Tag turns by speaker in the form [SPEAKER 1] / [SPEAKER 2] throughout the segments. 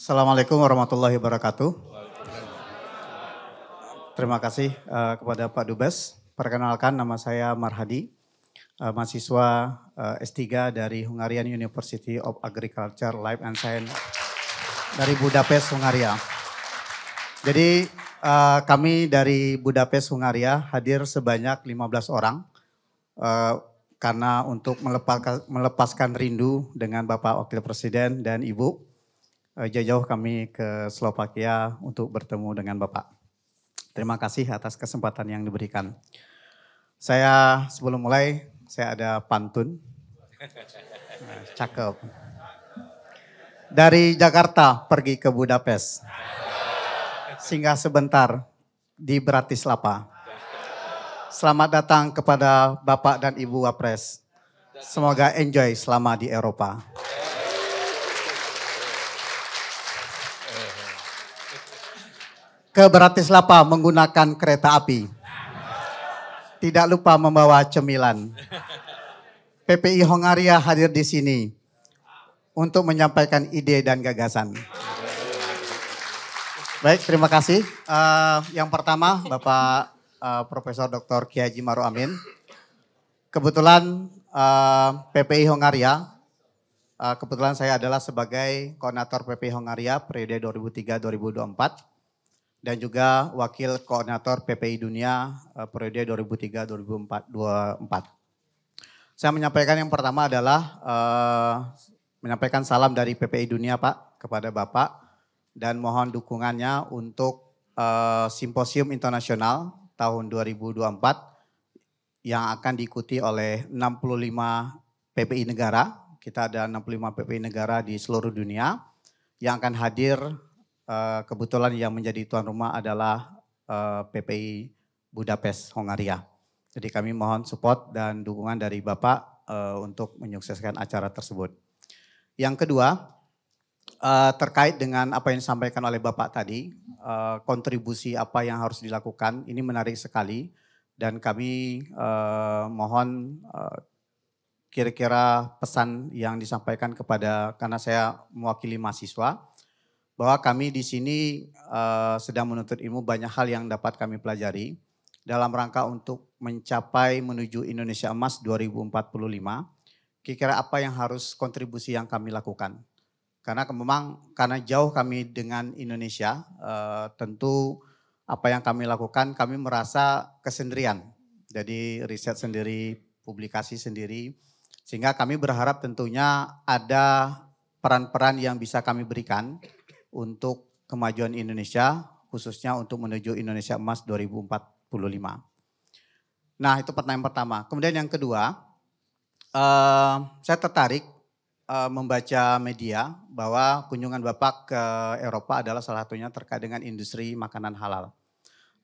[SPEAKER 1] Assalamualaikum warahmatullahi wabarakatuh. Terima kasih kepada Pak Dubes. Perkenalkan, nama saya Marhadi, mahasiswa S3 dari Hungarian University of Agriculture, Life and Science dari Budapest, Hungaria. Jadi kami dari Budapest, Hungaria hadir sebanyak 15 orang karena untuk melepaskan rindu dengan Bapak Wakil Presiden dan Ibu. Jauh-jauh kami ke Slovakia untuk bertemu dengan Bapak. Terima kasih atas kesempatan yang diberikan. Saya sebelum mulai, saya ada pantun. Cakep. Dari Jakarta pergi ke Budapest. Singgah sebentar di Bratislava. Selamat datang kepada Bapak dan Ibu Wapres. Semoga enjoy selama di Eropa. Ke Bratislava menggunakan kereta api. Tidak lupa membawa cemilan. PPI Hongaria hadir di sini untuk menyampaikan ide dan gagasan. Baik, terima kasih. Yang pertama, Bapak Profesor Dr. Kiai Haji Maruf Amin. Kebetulan PPI Hongaria, kebetulan saya adalah sebagai koordinator PPI Hongaria periode 2003-2024. Dan juga Wakil Koordinator PPI Dunia periode 2003-2024. Saya menyampaikan yang pertama adalah menyampaikan salam dari PPI Dunia Pak kepada Bapak dan mohon dukungannya untuk Simposium Internasional tahun 2024 yang akan diikuti oleh 65 PPI negara. Kita ada 65 PPI negara di seluruh dunia yang akan hadir. Kebetulan yang menjadi tuan rumah adalah PPI Budapest, Hongaria. Jadi kami mohon support dan dukungan dari Bapak untuk menyukseskan acara tersebut. Yang kedua, terkait dengan apa yang disampaikan oleh Bapak tadi, kontribusi apa yang harus dilakukan, ini menarik sekali. Dan kami mohon kira-kira pesan yang disampaikan kepada, karena saya mewakili mahasiswa, bahwa kami di sini sedang menuntut ilmu, banyak hal yang dapat kami pelajari dalam rangka untuk mencapai menuju Indonesia Emas 2045. Kira-kira apa yang harus kontribusi yang kami lakukan? Karena memang karena jauh kami dengan Indonesia, tentu apa yang kami lakukan kami merasa kesendirian. Jadi riset sendiri, publikasi sendiri, sehingga kami berharap tentunya ada peran-peran yang bisa kami berikan untuk kemajuan Indonesia, khususnya untuk menuju Indonesia Emas 2045. Nah, itu pertanyaan pertama. Kemudian yang kedua, saya tertarik membaca media bahwa kunjungan Bapak ke Eropa adalah salah satunya terkait dengan industri makanan halal.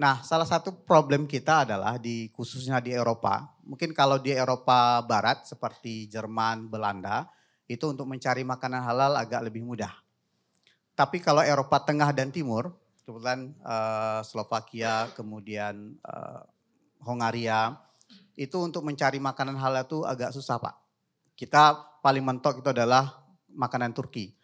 [SPEAKER 1] Nah, salah satu problem kita adalah khususnya di Eropa, mungkin kalau di Eropa Barat seperti Jerman, Belanda, itu untuk mencari makanan halal agak lebih mudah. Tapi kalau Eropa Tengah dan Timur, kebetulan Slovakia, kemudian Hongaria, itu untuk mencari makanan halal itu agak susah Pak. Kita paling mentok itu adalah makanan Turki.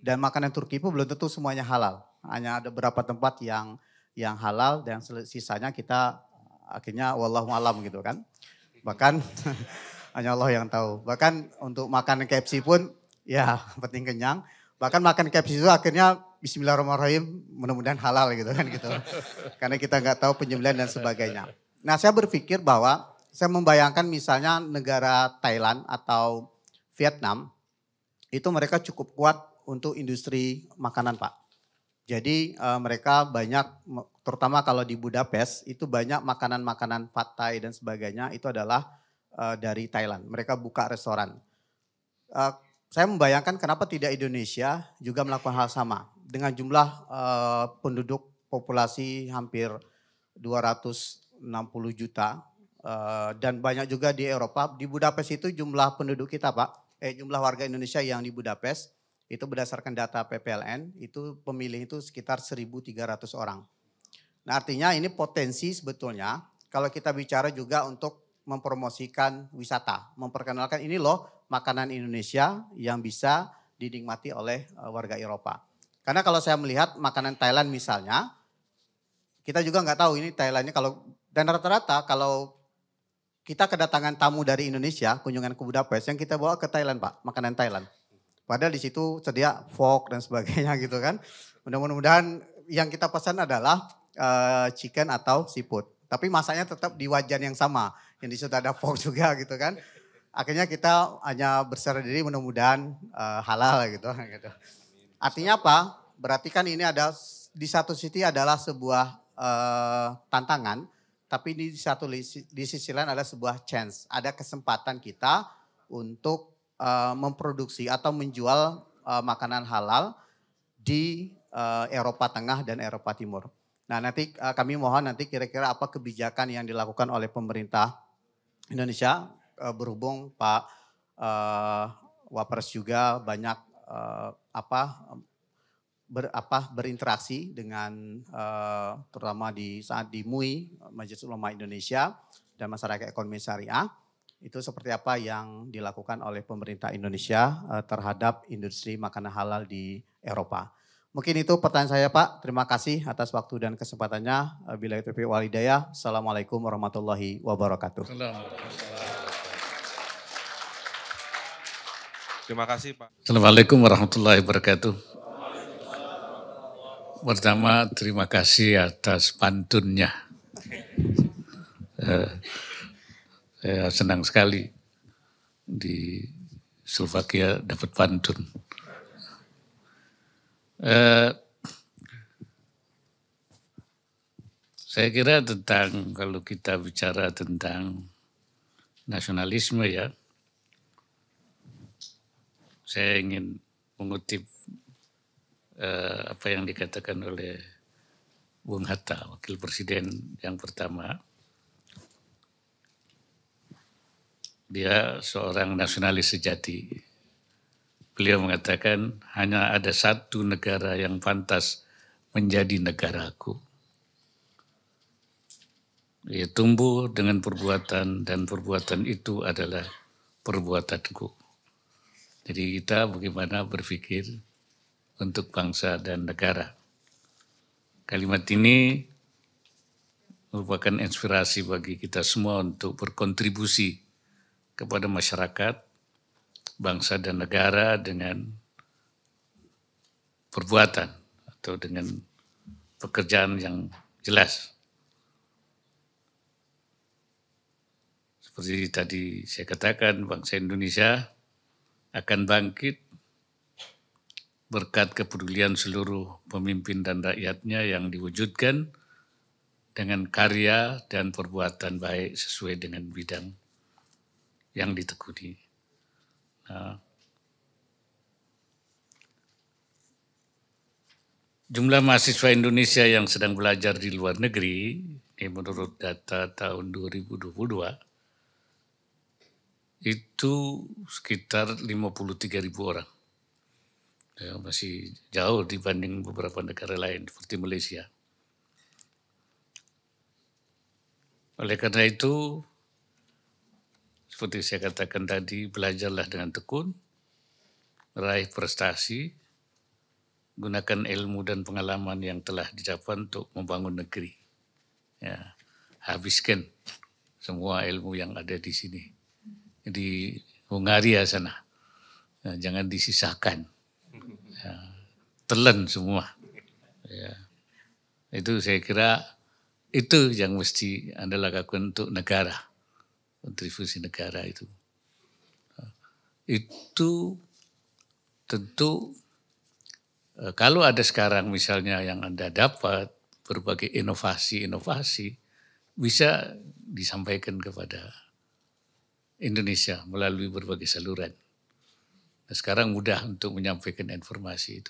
[SPEAKER 1] Dan makanan Turki pun belum tentu semuanya halal. Hanya ada beberapa tempat yang halal dan sisanya kita akhirnya wallahu alam gitu kan. Bahkan hanya Allah yang tahu. Bahkan untuk makan KFC pun ya penting kenyang. Bahkan makan KFC itu akhirnya bismillahirrahmanirrahim mudah-mudahan halal gitu kan gitu. Karena kita nggak tahu penyembelihan dan sebagainya. Nah saya berpikir bahwa saya membayangkan misalnya negara Thailand atau Vietnam itu mereka cukup kuat untuk industri makanan Pak. Jadi mereka banyak, terutama kalau di Budapest itu banyak makanan-makanan pad thai dan sebagainya itu adalah dari Thailand. Mereka buka restoran. Saya membayangkan kenapa tidak Indonesia juga melakukan hal sama. Dengan jumlah penduduk populasi hampir 260 juta. Dan banyak juga di Eropa. Di Budapest itu jumlah penduduk kita Pak, jumlah warga Indonesia yang di Budapest, itu berdasarkan data PPLN, itu pemilih itu sekitar 1.300 orang. Nah artinya ini potensi sebetulnya kalau kita bicara juga untuk mempromosikan wisata, memperkenalkan ini loh makanan Indonesia yang bisa dinikmati oleh warga Eropa. Karena kalau saya melihat makanan Thailand misalnya, kita juga nggak tahu ini Thailandnya dan rata-rata kalau kita kedatangan tamu dari Indonesia, kunjungan ke Budapest, yang kita bawa ke Thailand Pak, makanan Thailand. Padahal di situ sedia fork dan sebagainya gitu kan. Mudah-mudahan yang kita pesan adalah chicken atau seafood. Tapi masaknya tetap di wajan yang sama, yang di situ ada fork juga gitu kan. Akhirnya kita hanya berserah diri mudah-mudahan halal gitu. Artinya apa? Berarti kan ini ada di satu sisi adalah sebuah tantangan, tapi di sisi lain ada sebuah chance, ada kesempatan kita untuk memproduksi atau menjual makanan halal di Eropa Tengah dan Eropa Timur. Nah nanti kami mohon nanti kira-kira apa kebijakan yang dilakukan oleh pemerintah Indonesia, berhubung Pak Wapres juga banyak berinteraksi dengan terutama di saat di MUI, Majelis Ulama Indonesia dan Masyarakat Ekonomi Syariah, itu seperti apa yang dilakukan oleh pemerintah Indonesia terhadap industri makanan halal di Eropa. Mungkin itu pertanyaan saya Pak, terima kasih atas waktu dan kesempatannya. Billahi taufiq wal hidayah. Assalamualaikum warahmatullahi wabarakatuh.
[SPEAKER 2] Terima kasih Pak.
[SPEAKER 3] Assalamualaikum warahmatullahi wabarakatuh. Pertama, terima kasih atas pantunnya. Saya senang sekali di Slovakia dapat pantun. Saya kira kalau kita bicara tentang nasionalisme ya, saya ingin mengutip apa yang dikatakan oleh Bung Hatta, Wakil Presiden yang pertama. Dia seorang nasionalis sejati. Beliau mengatakan hanya ada satu negara yang pantas menjadi negaraku. Dia tumbuh dengan perbuatan dan perbuatan itu adalah perbuatanku. Jadi kita bagaimana berpikir untuk bangsa dan negara. Kalimat ini merupakan inspirasi bagi kita semua untuk berkontribusi kepada masyarakat, bangsa dan negara dengan perbuatan atau dengan pekerjaan yang jelas. Seperti tadi saya katakan, bangsa Indonesia akan bangkit berkat kepedulian seluruh pemimpin dan rakyatnya yang diwujudkan dengan karya dan perbuatan baik sesuai dengan bidang yang ditekuni. Nah, jumlah mahasiswa Indonesia yang sedang belajar di luar negeri, ini menurut data tahun 2022, itu sekitar 53.000 orang. Ya, masih jauh dibanding beberapa negara lain seperti Malaysia. Oleh karena itu, seperti saya katakan tadi, belajarlah dengan tekun, raih prestasi, gunakan ilmu dan pengalaman yang telah didapat untuk membangun negeri. Ya, habiskan semua ilmu yang ada di sini. Di Hungaria sana, ya, jangan disisakan. Ya, telan semua. Ya. Itu saya kira itu yang mesti Anda lakukan untuk negara, kontribusi negara itu. Itu tentu kalau ada sekarang misalnya yang Anda dapat berbagai inovasi-inovasi bisa disampaikan kepada Indonesia melalui berbagai saluran. Nah, sekarang mudah untuk menyampaikan informasi itu.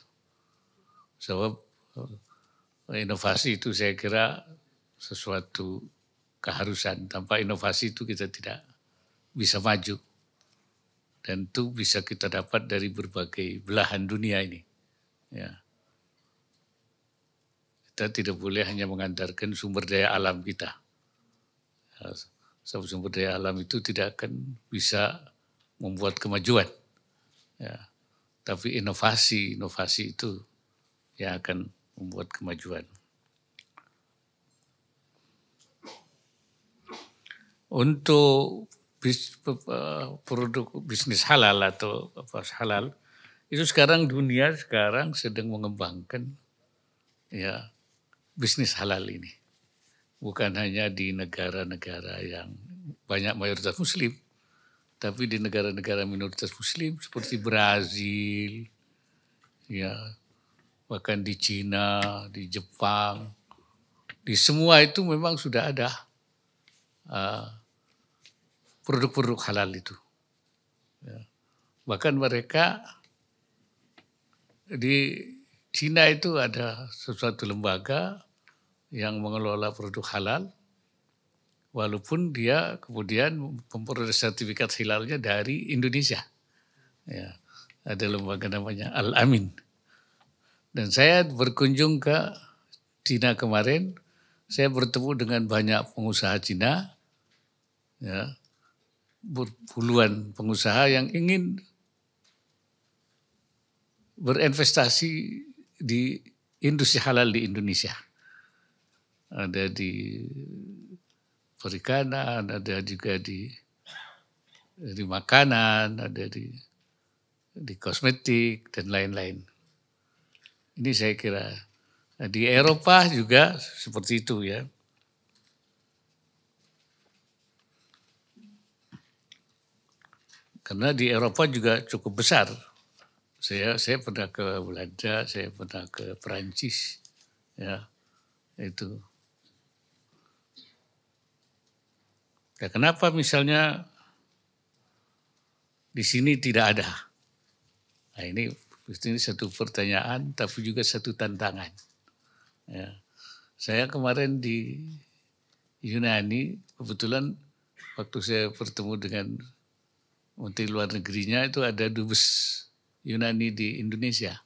[SPEAKER 3] Sebab inovasi itu saya kira sesuatu keharusan. Tanpa inovasi itu kita tidak bisa maju. Dan itu bisa kita dapat dari berbagai belahan dunia ini. Ya. Kita tidak boleh hanya mengandalkan sumber daya alam kita. Sebab sumber daya alam itu tidak akan bisa membuat kemajuan. Ya, tapi inovasi itu yang akan membuat kemajuan. Untuk produk bisnis halal atau halal, itu sekarang dunia sedang mengembangkan ya bisnis halal ini. Bukan hanya di negara-negara yang banyak mayoritas Muslim, tapi di negara-negara minoritas Muslim seperti Brazil, ya bahkan di Cina, di Jepang, di semua itu memang sudah ada produk-produk halal itu. Ya. Bahkan mereka di Cina itu ada sesuatu lembaga yang mengelola produk halal, walaupun dia kemudian memperoleh sertifikat halalnya dari Indonesia. Ya, ada lembaga namanya Al-Amin. Dan saya berkunjung ke Cina kemarin, saya bertemu dengan banyak pengusaha Cina, ya, puluhan pengusaha yang ingin berinvestasi di industri halal di Indonesia. Ada di perikanan, ada juga di makanan, ada di kosmetik dan lain-lain. Ini saya kira di Eropa juga seperti itu ya. Karena di Eropa juga cukup besar. Saya pernah ke Belanda, saya pernah ke Perancis, ya itu. Ya, kenapa misalnya di sini tidak ada? Nah, ini satu pertanyaan, tapi juga satu tantangan. Ya. Saya kemarin di Yunani, kebetulan waktu saya bertemu dengan Menteri Luar Negerinya itu ada dubes Yunani di Indonesia.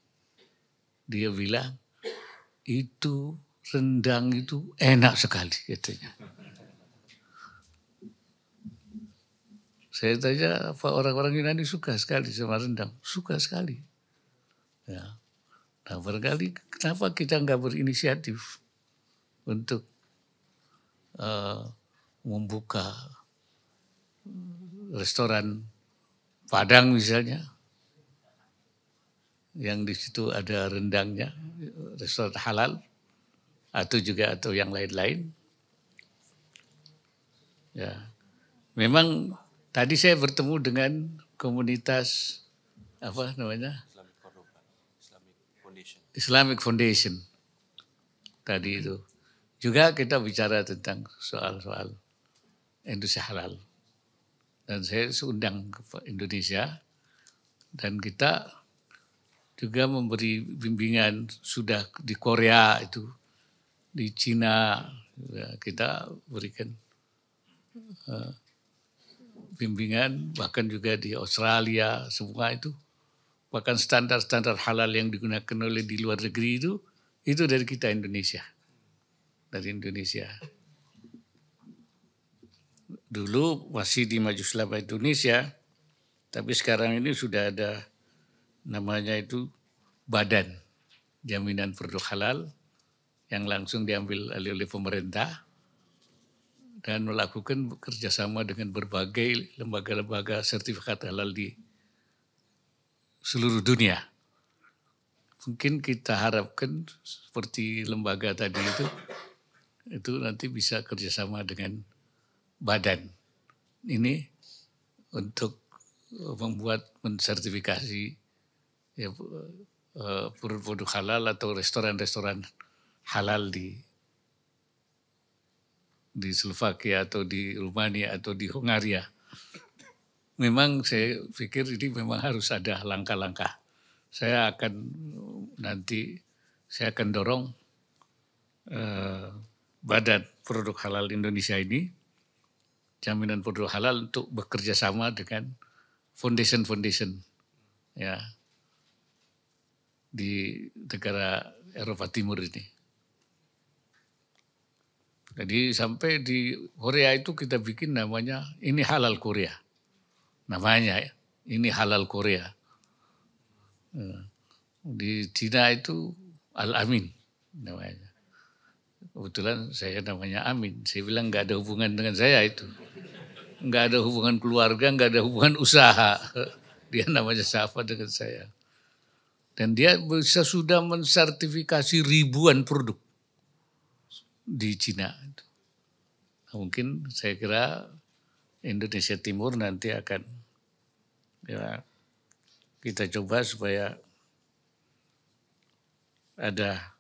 [SPEAKER 3] Dia bilang, itu rendang itu enak sekali katanya. Saya tanya, apa orang-orang Yunani suka sekali sama rendang? Suka sekali. Ya. Nah, barangkali kenapa kita nggak berinisiatif untuk membuka restoran Padang misalnya, yang di situ ada rendangnya, restoran halal, atau yang lain-lain. Ya, memang tadi saya bertemu dengan komunitas apa namanya? Islamic Foundation. Tadi itu. Juga kita bicara tentang soal-soal industri halal. Dan saya undang ke Indonesia dan kita juga memberi bimbingan sudah di Korea itu, di Cina ya, kita berikan bimbingan, bahkan juga di Australia, semua itu. Bahkan standar-standar halal yang digunakan oleh di luar negeri itu dari kita Indonesia. Dari Indonesia. Dulu masih di Majelis Ulama Indonesia, tapi sekarang ini sudah ada namanya itu Badan Jaminan Produk Halal yang langsung diambil alih oleh pemerintah dan melakukan kerjasama dengan berbagai lembaga-lembaga sertifikat halal di seluruh dunia. Mungkin kita harapkan seperti lembaga tadi itu nanti bisa kerjasama dengan badan ini untuk membuat mensertifikasi ya, produk halal atau restoran-restoran halal di Slovakia atau di Rumania atau di Hungaria. Memang saya pikir ini memang harus ada langkah-langkah. Saya akan dorong Badan Produk Halal Indonesia ini, jaminan produk halal untuk bekerja sama dengan foundation ya di negara Eropa Timur ini. Jadi sampai di Korea itu kita bikin namanya ini halal Korea. Namanya ini halal Korea. Di Cina itu Al-Amin namanya. Kebetulan saya namanya Amin. Saya bilang nggak ada hubungan dengan saya itu. Nggak ada hubungan keluarga, nggak ada hubungan usaha. Dia namanya siapa dengan saya. Dan dia bisa sudah mensertifikasi ribuan produk di Cina. Mungkin saya kira Indonesia Timur nanti akan ya, kita coba supaya ada,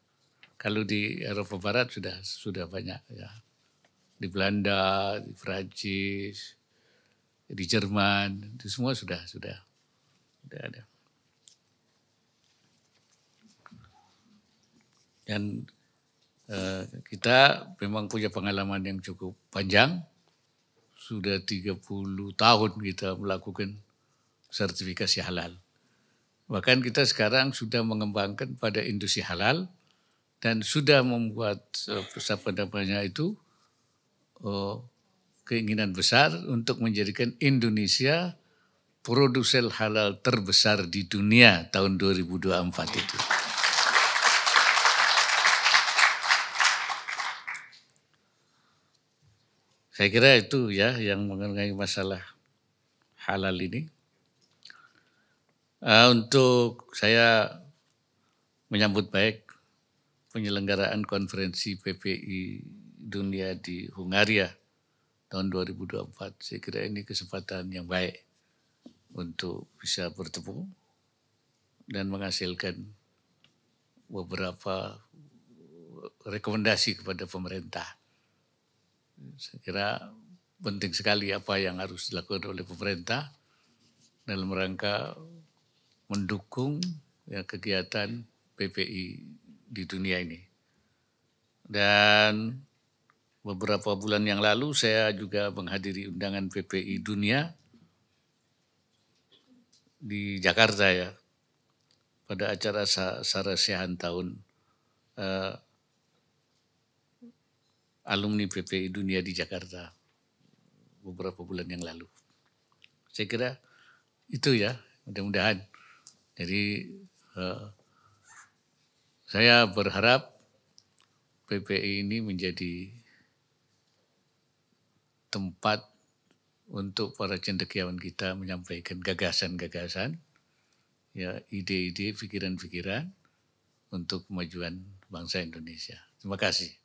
[SPEAKER 3] kalau di Eropa Barat sudah banyak ya, di Belanda, di Prancis, di Jerman, itu semua sudah ada. Dan kita memang punya pengalaman yang cukup panjang, sudah 30 tahun kita melakukan sertifikasi halal. Bahkan kita sekarang sudah mengembangkan pada industri halal dan sudah membuat keinginan besar untuk menjadikan Indonesia produsen halal terbesar di dunia tahun 2024 itu. Saya kira itu ya yang mengenai masalah halal ini. Untuk saya menyambut baik penyelenggaraan konferensi PPI dunia di Hungaria tahun 2024. Saya kira ini kesempatan yang baik untuk bisa bertemu dan menghasilkan beberapa rekomendasi kepada pemerintah. Saya kira penting sekali apa yang harus dilakukan oleh pemerintah dalam rangka mendukung ya, kegiatan PPI di dunia ini. Dan beberapa bulan yang lalu saya juga menghadiri undangan PPI dunia di Jakarta ya, pada acara Sarasihan tahun alumni PPI dunia di Jakarta beberapa bulan yang lalu. Saya kira itu ya, mudah-mudahan. Jadi saya berharap PPI ini menjadi tempat untuk para cendekiawan kita menyampaikan gagasan-gagasan, ya ide-ide, pikiran-pikiran untuk kemajuan bangsa Indonesia. Terima kasih.